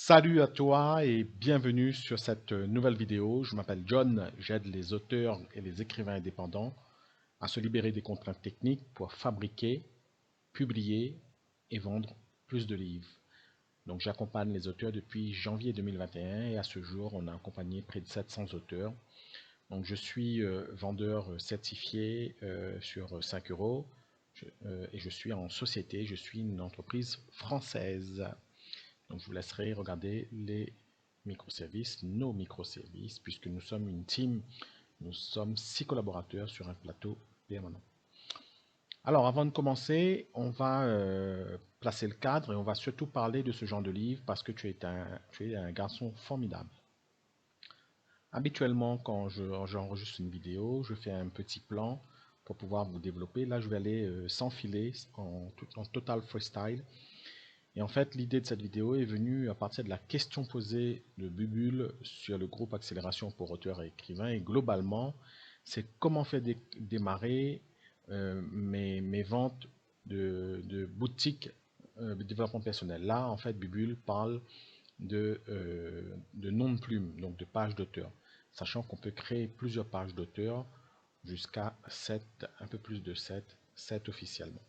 Salut à toi et bienvenue sur cette nouvelle vidéo. Je m'appelle John, j'aide les auteurs et les écrivains indépendants à se libérer des contraintes techniques pour fabriquer, publier et vendre plus de livres. Donc j'accompagne les auteurs depuis janvier 2021 et à ce jour on a accompagné près de 700 auteurs. Donc je suis vendeur certifié sur 5 euros et je suis en société, je suis une entreprise française. Donc, je vous laisserai regarder les microservices, nos microservices, puisque nous sommes une team, nous sommes 6 collaborateurs sur un plateau permanent. Alors, avant de commencer, on va placer le cadre et on va surtout parler de ce genre de livre parce que tu es un garçon formidable. Habituellement, quand j'enregistre une vidéo, je fais un petit plan pour pouvoir vous développer. Là, je vais aller sans filer, en total freestyle. Et en fait, l'idée de cette vidéo est venue à partir de la question posée de Bubule sur le groupe Accélération pour auteurs et écrivains. Et globalement, c'est comment faire démarrer mes ventes de boutiques de développement personnel. Là, en fait, Bubule parle de nom de plume, donc de pages d'auteur. Sachant qu'on peut créer plusieurs pages d'auteur jusqu'à 7, un peu plus de 7 officiellement.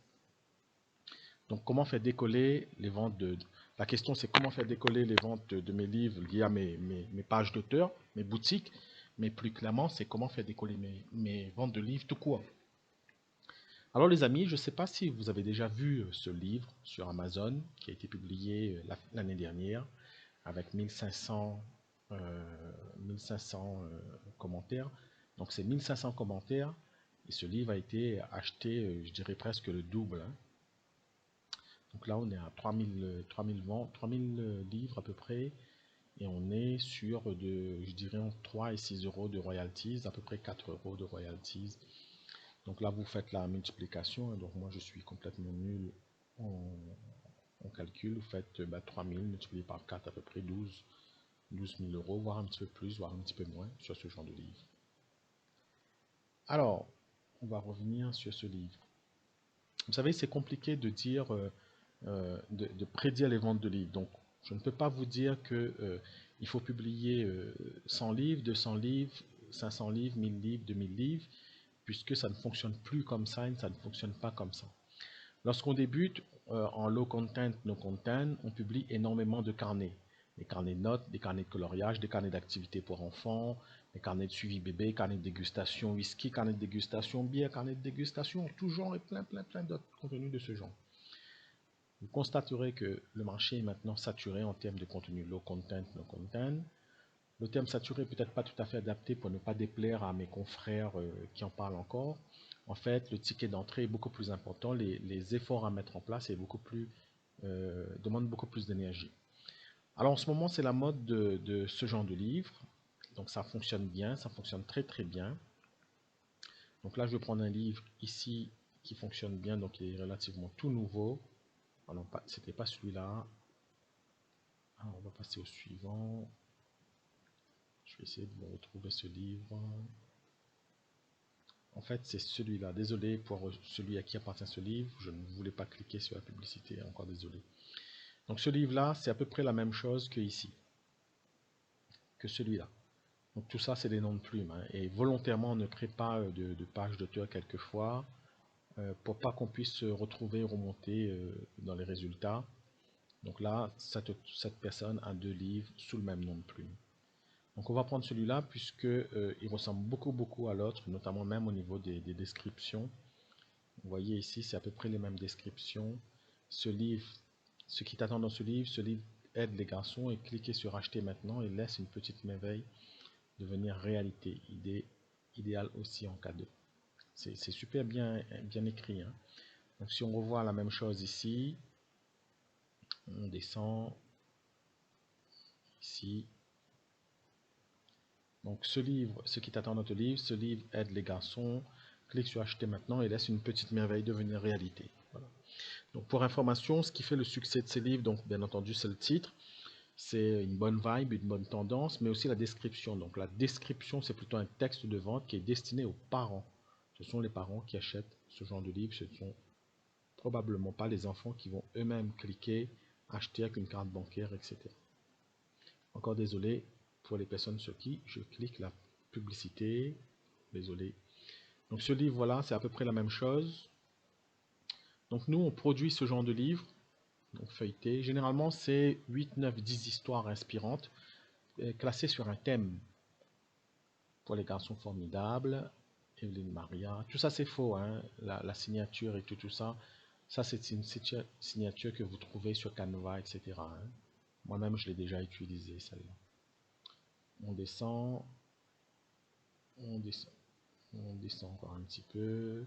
Donc, comment faire décoller les ventes de... La question, c'est comment faire décoller les ventes de mes livres liés à mes pages d'auteur, mes boutiques, mais plus clairement, c'est comment faire décoller mes ventes de livres tout court. Alors, les amis, je ne sais pas si vous avez déjà vu ce livre sur Amazon qui a été publié l'année dernière avec 1500 commentaires. Donc, c'est 1500 commentaires et ce livre a été acheté, je dirais presque le double, hein. Donc là, on est à 3000 ventes, 3000 livres à peu près. Et on est sur je dirais, entre 3 et 6 euros de royalties, à peu près 4 euros de royalties. Donc là, vous faites la multiplication. Donc moi, je suis complètement nul en calcul. Vous faites 3000 multiplié par 4, à peu près 12 000 euros, voire un petit peu plus, voire un petit peu moins sur ce genre de livre. Alors, on va revenir sur ce livre. Vous savez, c'est compliqué de dire... de prédire les ventes de livres. Donc, je ne peux pas vous dire que il faut publier 100 livres, 200 livres, 500 livres, 1000 livres, 2000 livres, puisque ça ne fonctionne plus comme ça et ça ne fonctionne pas comme ça. Lorsqu'on débute en low content, no content, on publie énormément de carnets. Des carnets de notes, des carnets de coloriage, des carnets d'activités pour enfants, des carnets de suivi bébé, carnets de dégustation whisky, carnets de dégustation bière, carnets de dégustation, tout genre et plein d'autres contenus de ce genre. Vous constaterez que le marché est maintenant saturé en termes de contenu low content, no content. Le terme saturé peut-être pas tout à fait adapté pour ne pas déplaire à mes confrères qui en parlent encore. En fait, le ticket d'entrée est beaucoup plus important, les efforts à mettre en place demandent beaucoup plus d'énergie. Alors en ce moment, c'est la mode de ce genre de livre. Donc ça fonctionne bien, ça fonctionne très très bien. Donc là, je vais prendre un livre ici qui fonctionne bien, donc il est relativement tout nouveau. Ah non, c'était pas celui-là. On va passer au suivant. Je vais essayer de retrouver ce livre. En fait, c'est celui-là. Désolé pour celui à qui appartient ce livre. Je ne voulais pas cliquer sur la publicité. Encore désolé. Donc ce livre-là, c'est à peu près la même chose que ici. Que celui-là. Donc tout ça, c'est des noms de plumes, hein. Et volontairement, on ne crée pas de page d'auteur quelquefois pour pas qu'on puisse se retrouver remonter dans les résultats. Donc là, cette personne a 2 livres sous le même nom de plume. Donc on va prendre celui-là puisque il ressemble beaucoup à l'autre, notamment même au niveau des descriptions. Vous voyez ici, c'est à peu près les mêmes descriptions. Ce livre, ce qui t'attend dans ce livre aide les garçons et cliquez sur acheter maintenant et laisse une petite merveille devenir réalité. Idéal aussi en cadeau. C'est super bien écrit, hein. Donc si on revoit la même chose ici, on descend ici. Donc ce livre, ce qui t'attend dans ton livre, ce livre aide les garçons. Clique sur acheter maintenant et laisse une petite merveille devenir réalité. Voilà. Donc pour information, ce qui fait le succès de ces livres, donc bien entendu c'est le titre, c'est une bonne vibe, une bonne tendance, mais aussi la description. Donc la description, c'est plutôt un texte de vente qui est destiné aux parents. Ce sont les parents qui achètent ce genre de livre, ce ne sont probablement pas les enfants qui vont eux-mêmes cliquer, acheter avec une carte bancaire, etc. Encore désolé pour les personnes sur qui je clique la publicité. Désolé. Donc ce livre, voilà, c'est à peu près la même chose. Donc nous, on produit ce genre de livre, donc feuilleté. Généralement, c'est 8, 9, 10 histoires inspirantes, classées sur un thème. Pour les garçons formidables, Evelyne Maria. Tout ça, c'est faux, hein? La signature et tout ça. Ça, c'est une signature que vous trouvez sur Canva, etc., hein. Moi-même, je l'ai déjà utilisée, celle-là. On descend, on descend, on descend encore un petit peu.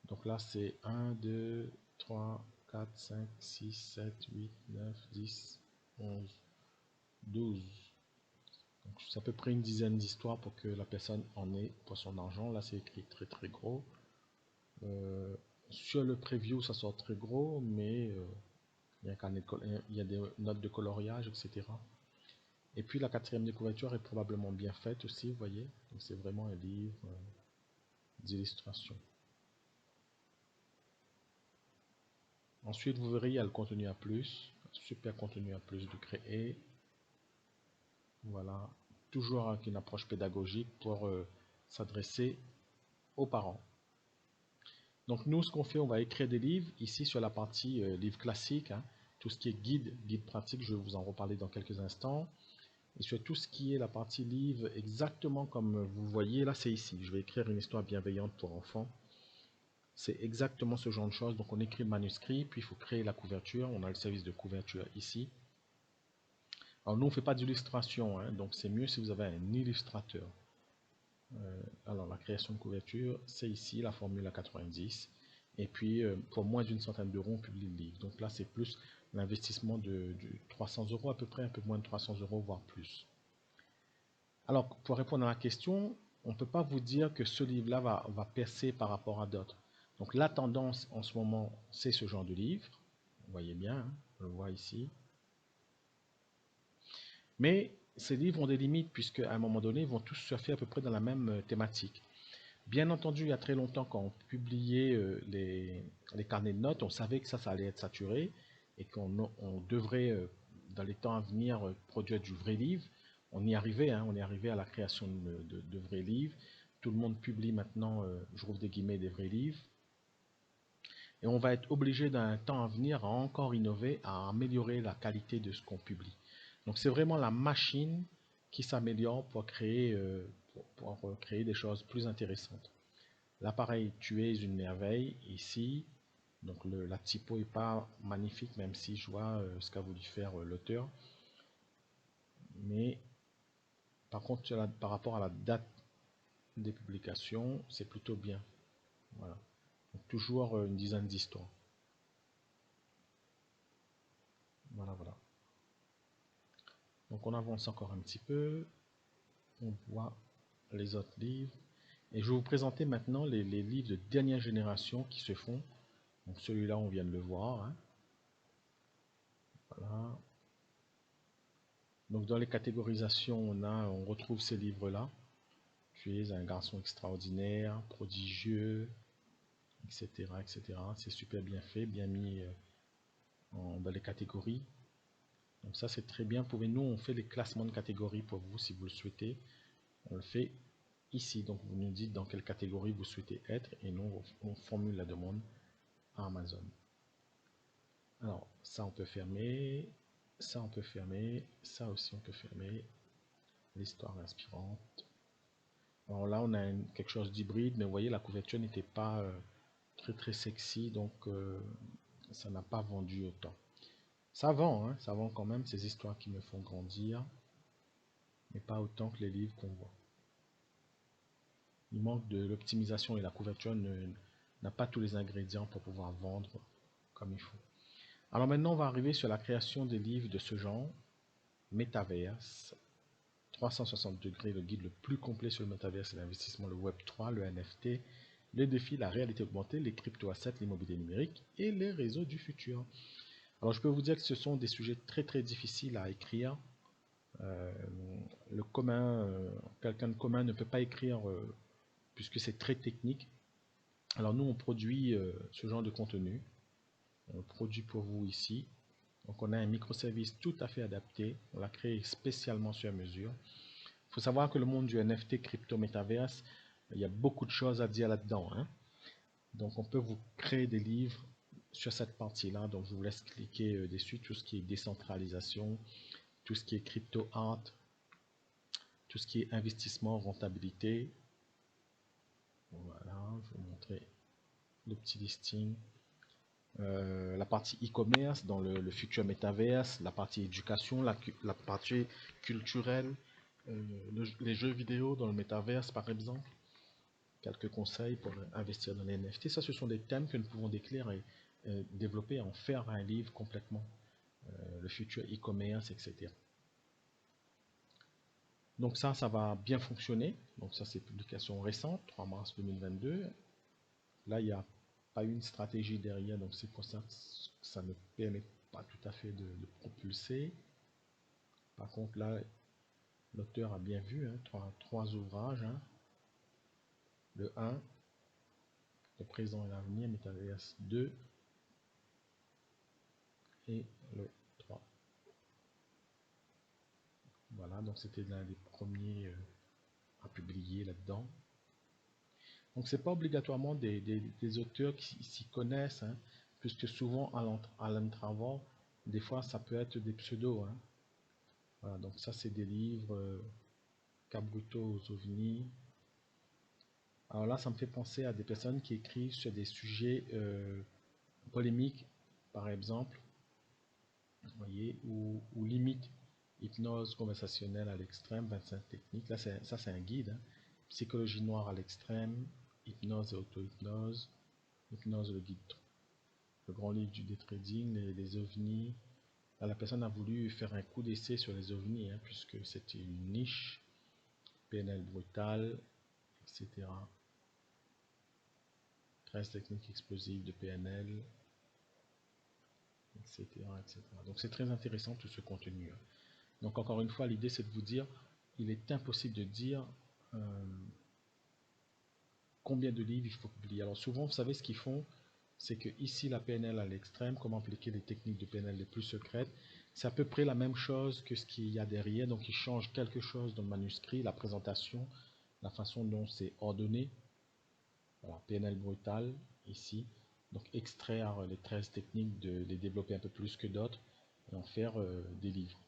Donc là, c'est 1, 2, 3, 4, 5, 6, 7, 8, 9, 10, 11, 12. Donc c'est à peu près une dizaine d'histoires pour que la personne en ait pour son argent. Là, c'est écrit très très gros. Sur le preview, ça sort très gros, mais il y a des notes de coloriage, etc. Et puis la quatrième de couverture est probablement bien faite aussi, vous voyez. Donc c'est vraiment un livre d'illustration. Ensuite, vous verrez, il y a le contenu à plus. Super contenu à plus de créer. Voilà. Toujours avec une approche pédagogique pour s'adresser aux parents. Donc nous, ce qu'on fait, on va écrire des livres. Ici, sur la partie livre classique, hein, tout ce qui est guide pratique, je vais vous en reparler dans quelques instants. Et sur tout ce qui est la partie livre, exactement comme vous voyez, là c'est ici. Je vais écrire une histoire bienveillante pour enfants. C'est exactement ce genre de choses. Donc on écrit le manuscrit, puis il faut créer la couverture. On a le service de couverture ici. Alors nous, on ne fait pas d'illustration, hein, donc c'est mieux si vous avez un illustrateur. Alors la création de couverture, c'est ici la formule à 90. Et puis pour moins d'une centaine d'euros, on publie le livre. Donc là, c'est plus l'investissement de 300 euros à peu près, un peu moins de 300 euros, voire plus. Alors, pour répondre à la question, on ne peut pas vous dire que ce livre-là va percer par rapport à d'autres. Donc la tendance en ce moment, c'est ce genre de livre. Vous voyez bien, hein, on le voit ici. Mais ces livres ont des limites, puisque à un moment donné, ils vont tous surfer à peu près dans la même thématique. Bien entendu, il y a très longtemps, quand on publiait les carnets de notes, on savait que ça allait être saturé et qu'on devrait, dans les temps à venir, produire du vrai livre. On y arrivait, hein, on est arrivé à la création de vrais livres. Tout le monde publie maintenant, je rouvre des guillemets, des vrais livres. Et on va être obligé d'un temps à venir à encore innover, à améliorer la qualité de ce qu'on publie. Donc c'est vraiment la machine qui s'améliore pour créer des choses plus intéressantes. L'appareil tu es une merveille ici. Donc la typo n'est pas magnifique, même si je vois ce qu'a voulu faire l'auteur. Mais par contre, par rapport à la date des publications, c'est plutôt bien. Voilà. Donc, toujours une dizaine d'histoires. Voilà, voilà. Donc on avance encore un petit peu. On voit les autres livres. Et je vais vous présenter maintenant les livres de dernière génération qui se font. Donc celui-là, on vient de le voir, hein. Voilà. Donc dans les catégorisations, on retrouve ces livres-là. Tu es un garçon extraordinaire, prodigieux, etc., etc. C'est super bien fait, bien mis dans les catégories. Donc ça, c'est très bien. Nous, on fait les classements de catégories pour vous si vous le souhaitez. On le fait ici. Donc vous nous dites dans quelle catégorie vous souhaitez être et nous, on formule la demande à Amazon. Alors, ça, on peut fermer. Ça, on peut fermer. Ça aussi, on peut fermer. L'histoire inspirante. Alors là, on a quelque chose d'hybride, mais vous voyez, la couverture n'était pas très très sexy, donc ça n'a pas vendu autant. Ça vend, hein, ça vend quand même, ces histoires qui me font grandir, mais pas autant que les livres qu'on voit. Il manque de l'optimisation et la couverture n'a pas tous les ingrédients pour pouvoir vendre comme il faut. Alors maintenant, on va arriver sur la création des livres de ce genre, Metaverse, 360 degrés, le guide le plus complet sur le Metaverse et l'investissement, le Web3, le NFT, les défis, la réalité augmentée, les crypto-assets, l'immobilier numérique et les réseaux du futur. Alors je peux vous dire que ce sont des sujets très très difficiles à écrire. Quelqu'un de commun ne peut pas écrire puisque c'est très technique. Alors nous on produit ce genre de contenu. On le produit pour vous ici. Donc on a un microservice tout à fait adapté. On l'a créé spécialement sur mesure. Il faut savoir que le monde du NFT crypto métaverse, il y a beaucoup de choses à dire là-dedans, hein. Donc on peut vous créer des livres sur cette partie-là. Donc je vous laisse cliquer dessus, tout ce qui est décentralisation, tout ce qui est crypto art, tout ce qui est investissement, rentabilité. Voilà, je vais vous montrer le petit listing. La partie e-commerce dans le futur metaverse, la partie éducation, la partie culturelle, les jeux vidéo dans le metaverse par exemple. Quelques conseils pour investir dans les NFT. Ça, ce sont des thèmes que nous pouvons décrire et développer, en faire un livre complètement. Le futur e-commerce, etc. Donc ça va bien fonctionner. Donc ça, c'est publication récente, 3 mars 2022. Là, il n'y a pas une stratégie derrière, donc c'est pour ça que ça ne permet pas tout à fait de propulser. Par contre, là, l'auteur a bien vu, hein, trois ouvrages. Hein. Le 1, le présent et l'avenir, Metaverse 2, et le 3. Voilà, donc c'était l'un des premiers à publier là-dedans. Donc c'est pas obligatoirement des auteurs qui s'y connaissent, hein, puisque souvent à l'intravant, des fois ça peut être des pseudos. Hein. Voilà, donc ça c'est des livres Cabruto aux ovnis. Alors là, ça me fait penser à des personnes qui écrivent sur des sujets polémiques, par exemple, vous voyez, ou limite hypnose conversationnelle à l'extrême, 25 techniques. Là, ça c'est un guide. Hein. Psychologie noire à l'extrême, hypnose et auto-hypnose, hypnose le guide, le grand livre du day trading, les ovnis. Là, la personne a voulu faire un coup d'essai sur les ovnis, hein, puisque c'était une niche, PNL brutal, etc. 13 techniques explosives de PNL, etc., etc. Donc c'est très intéressant tout ce contenu. Hein. Donc encore une fois, l'idée c'est de vous dire, il est impossible de dire combien de livres il faut publier. Alors souvent, vous savez ce qu'ils font, c'est que ici la PNL à l'extrême, comment appliquer les techniques de PNL les plus secrètes, c'est à peu près la même chose que ce qu'il y a derrière, donc ils changent quelque chose dans le manuscrit, la présentation, la façon dont c'est ordonné. Voilà, PNL brutal, ici. Donc extraire les 13 techniques, de les développer un peu plus que d'autres, et en faire des livres.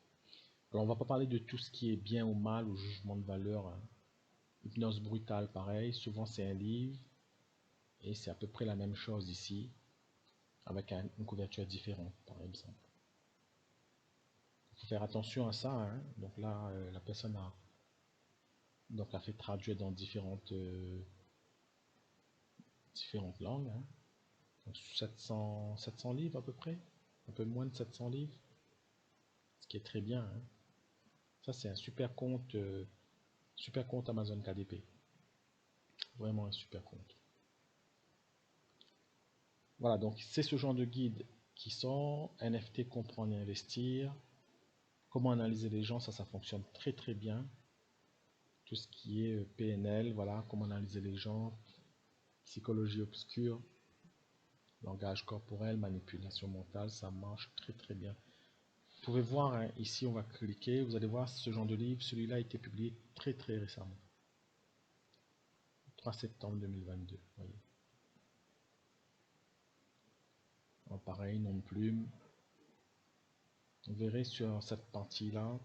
Alors on va pas parler de tout ce qui est bien ou mal, ou jugement de valeur. Hein. Hypnose brutale, pareil, souvent c'est un livre, et c'est à peu près la même chose ici, avec une couverture différente, par exemple. Il faut faire attention à ça. Hein. Donc là, la personne a fait traduire dans différentes langues. Hein. Donc 700 livres à peu près, un peu moins de 700 livres, ce qui est très bien. Hein. Ça, c'est un super compte Amazon KDP. Vraiment un super compte. Voilà, donc c'est ce genre de guide qui sont NFT, comprendre et investir. Comment analyser les gens, ça fonctionne très très bien. Tout ce qui est PNL, voilà, comment analyser les gens, psychologie obscure, langage corporel, manipulation mentale, ça marche très très bien. Vous pouvez voir, hein, ici on va cliquer, vous allez voir ce genre de livre, celui-là a été publié très très récemment. 3 septembre 2022, voyez. Alors, pareil, nom de plume. Vous verrez sur cette partie-là,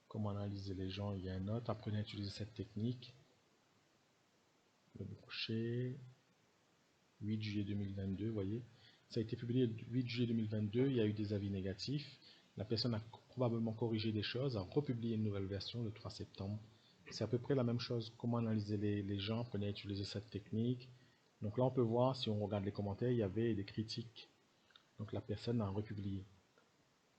comment analyser les gens, il y a un autre, apprenez à utiliser cette technique. Le boucher, 8 juillet 2022, vous voyez. Ça a été publié le 8 juillet 2022, il y a eu des avis négatifs. La personne a probablement corrigé des choses, a republié une nouvelle version le 3 septembre. C'est à peu près la même chose, comment analyser les gens, apprenez à utiliser cette technique. Donc là, on peut voir, si on regarde les commentaires, il y avait des critiques. Donc la personne a republié.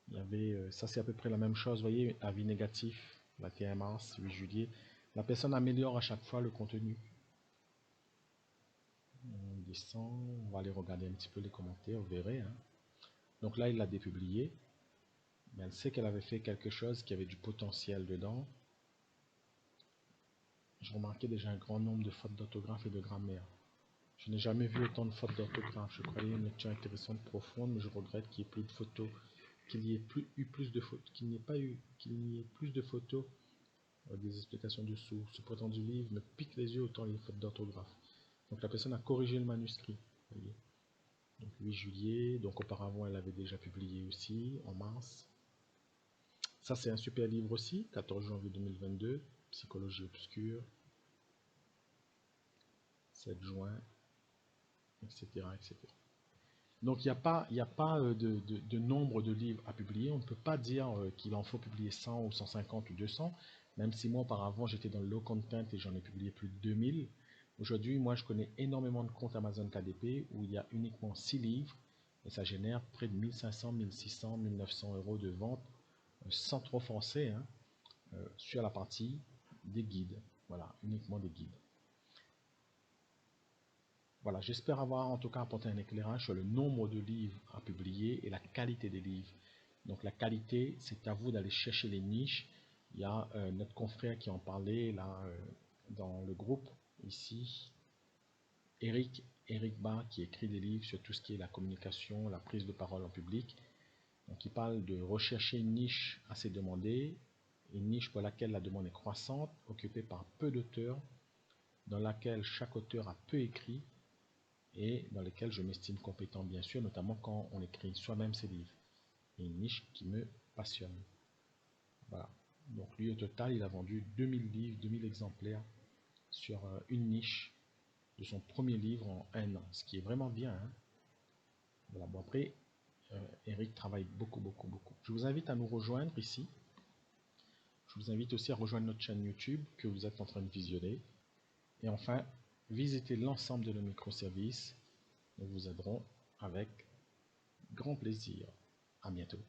Il y avait, ça c'est à peu près la même chose, vous voyez, avis négatif, 21 mars, 8 juillet. La personne améliore à chaque fois le contenu. On descend, on va aller regarder un petit peu les commentaires, vous verrez. Hein. Donc là, il l'a dépublié. Mais elle sait qu'elle avait fait quelque chose qui avait du potentiel dedans. Je remarquais déjà un grand nombre de fautes d'orthographe et de grammaire. Je n'ai jamais vu autant de fautes d'orthographe. Je croyais une lecture intéressante, profonde, mais je regrette qu'il n'y ait plus de photos, qu'il n'y ait eu plus de photos, qu'il n'y ait plus de photos, des explications dessous. Ce prétendu livre me pique les yeux autant les fautes d'orthographe. Donc la personne a corrigé le manuscrit. Voyez. Donc 8 juillet, donc auparavant elle avait déjà publié aussi, en mars. Ça c'est un super livre aussi, 14 janvier 2022, Psychologie obscure, 7 juin, etc. etc. Donc il n'y a pas de nombre de livres à publier. On ne peut pas dire qu'il en faut publier 100 ou 150 ou 200, même si moi auparavant j'étais dans le low content et j'en ai publié plus de 2000. Aujourd'hui, moi je connais énormément de comptes Amazon KDP où il y a uniquement 6 livres et ça génère près de 1500, 1600, 1900 euros de vente sans trop forcer hein, sur la partie des guides. Voilà, uniquement des guides. Voilà, j'espère avoir en tout cas apporté un éclairage sur le nombre de livres à publier et la qualité des livres. Donc la qualité, c'est à vous d'aller chercher les niches. Il y a notre confrère qui en parlait là dans le groupe ici, Eric Barr, qui écrit des livres sur tout ce qui est la communication, la prise de parole en public. Donc il parle de rechercher une niche assez demandée, une niche pour laquelle la demande est croissante, occupée par peu d'auteurs, dans laquelle chaque auteur a peu écrit et dans lesquels je m'estime compétent bien sûr, notamment quand on écrit soi-même ses livres. Et une niche qui me passionne. Voilà. Donc lui au total il a vendu 2000 livres, 2000 exemplaires sur une niche de son premier livre en un an, ce qui est vraiment bien. Hein. Voilà. Bon après, Eric travaille beaucoup, beaucoup, beaucoup. Je vous invite à nous rejoindre ici. Je vous invite aussi à rejoindre notre chaîne YouTube que vous êtes en train de visionner. Et enfin, visitez l'ensemble de nos microservices. Nous vous aiderons avec grand plaisir. À bientôt.